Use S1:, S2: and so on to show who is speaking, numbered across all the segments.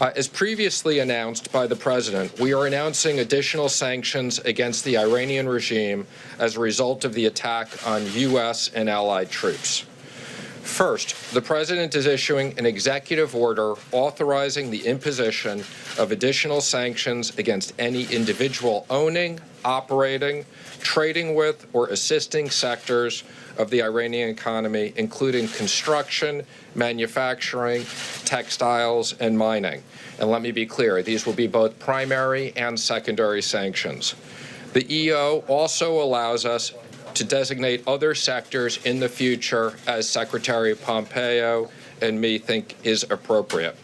S1: As previously announced by the President, we are announcing additional sanctions against the Iranian regime as a result of the attack on U.S. and allied troops. First, the President is issuing an executive order authorizing the imposition of additional sanctions against any individual owning, operating, trading with, or assisting sectors of the Iranian economy, including construction, manufacturing, textiles, and mining. And let me be clear, these will be both primary and secondary sanctions. The EO also allows us to designate other sectors in the future as Secretary Pompeo and me think is appropriate.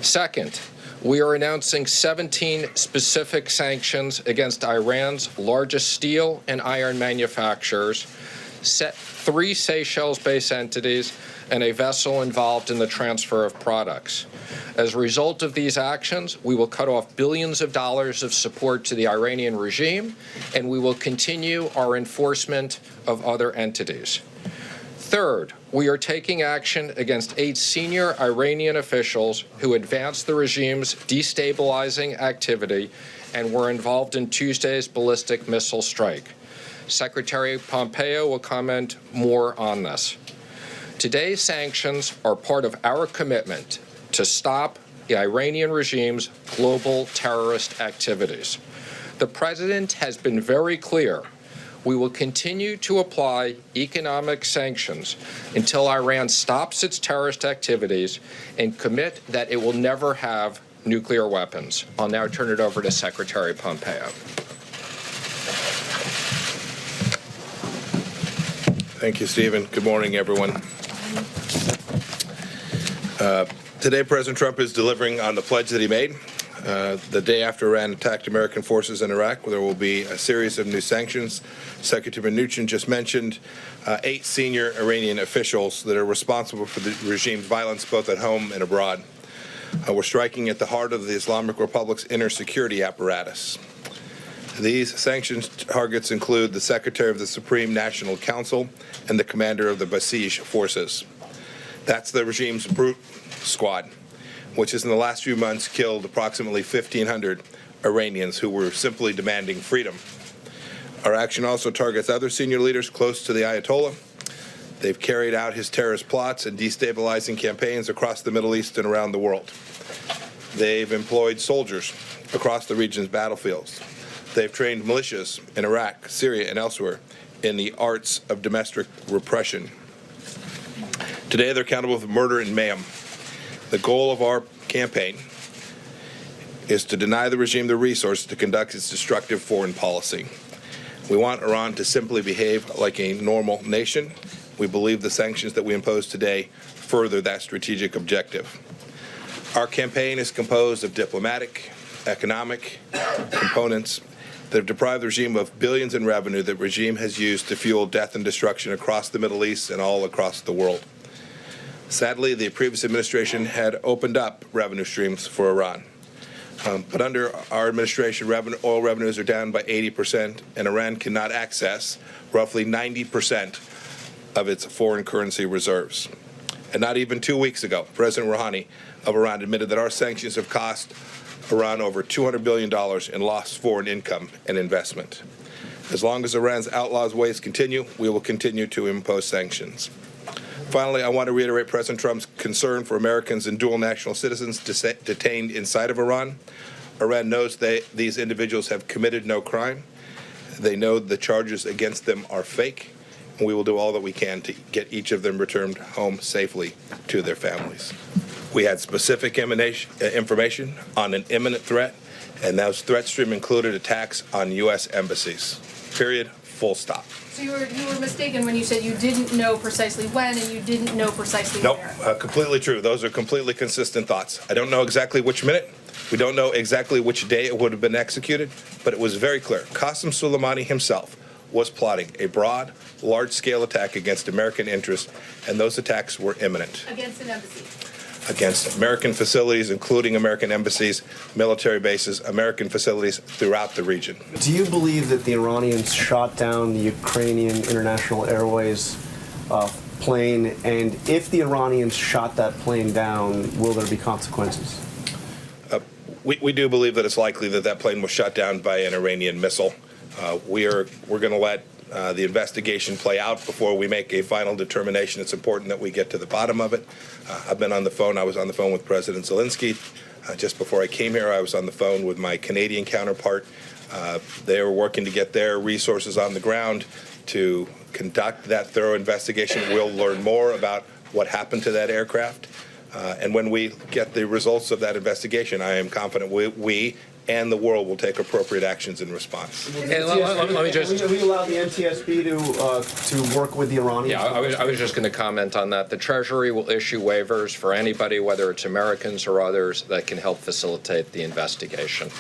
S1: Second, we are announcing 17 specific sanctions against Iran's largest steel and iron manufacturers, 3 Seychelles-based entities, and a vessel involved in the transfer of products. As a result of these actions, we will cut off billions of dollars of support to the Iranian regime, and we will continue our enforcement of other entities. Third, we are taking action against 8 senior Iranian officials who advanced the regime's destabilizing activity and were involved in Tuesday's ballistic missile strike. Secretary Pompeo will comment more on this. Today's sanctions are part of our commitment to stop the Iranian regime's global terrorist activities. The President has been very clear. We will continue to apply economic sanctions until Iran stops its terrorist activities and commit that it will never have nuclear weapons. I'll now turn it over to Secretary Pompeo.
S2: Thank you, Stephen. Good morning, everyone. Today, President Trump is delivering on the pledge that he made. The day after Iran attacked American forces in Iraq, there will be a series of new sanctions. Secretary Mnuchin just mentioned 8 senior Iranian officials that are responsible for the regime's violence both at home and abroad. We're striking at the heart of the Islamic Republic's inner security apparatus. These sanctions targets include the Secretary of the Supreme National Council and the commander of the Basij forces. That's the regime's brute squad, which has in the last few months killed approximately 1,500 Iranians who were simply demanding freedom. Our action also targets other senior leaders close to the Ayatollah. They've carried out his terrorist plots and destabilizing campaigns across the Middle East and around the world. They've employed soldiers across the region's battlefields. They've trained militias in Iraq, Syria, and elsewhere in the arts of domestic repression. Today, they're accountable for murder and mayhem. The goal of our campaign is to deny the regime the resources to conduct its destructive foreign policy. We want Iran to simply behave like a normal nation. We believe the sanctions that we impose today further that strategic objective. Our campaign is composed of diplomatic, economic components that have deprived the regime of billions in revenue that the regime has used to fuel death and destruction across the Middle East and all across the world. Sadly, the previous administration had opened up revenue streams for Iran. But under our administration, oil revenues are down by 80%, and Iran cannot access roughly 90% of its foreign currency reserves. And not even 2 weeks ago, President Rouhani of Iran admitted that our sanctions have cost Iran over $200 billion in lost foreign income and investment. As long as Iran's outlaws' ways continue, we will continue to impose sanctions. Finally, I want to reiterate President Trump's concern for Americans and dual national citizens detained inside of Iran. Iran knows these individuals have committed no crime. They know the charges against them are fake, and we will do all that we can to get each of them returned home safely to their families. We had specific information on an imminent threat, and those threat stream included attacks on U.S. embassies. Period. Full stop.
S3: So you were mistaken when you said you didn't know precisely when and you didn't know precisely where.
S2: Nope, completely true. Those are completely consistent thoughts. I don't know exactly which minute. We don't know exactly which day it would have been executed, but it was very clear. Qassem Soleimani himself was plotting a broad, large-scale attack against American interests, and those attacks were imminent.
S3: Against an embassy?
S2: Against American facilities, including American embassies, military bases, American facilities throughout the region.
S4: Do you believe that the Iranians shot down the Ukrainian international airways plane? And if the Iranians shot that plane down, will there be consequences?
S2: We do believe that it's likely that that plane was shot down by an Iranian missile. We're going to let the investigation play out before we make a final determination. It's important that we get to the bottom of it. I've been on the phone. I was on the phone with President Zelensky. Just before I came here, I was on the phone with my Canadian counterpart. They were working to get their resources on the ground to conduct that thorough investigation. We'll learn more about what happened to that aircraft. And when we get the results of that investigation, I am confident we and the world will take appropriate actions in response.
S1: And let me just...
S4: Will we allow the NTSB to work with the Iranians?
S1: Yeah, I was just going to comment on that. The Treasury will issue waivers for anybody, whether it's Americans or others, that can help facilitate the investigation.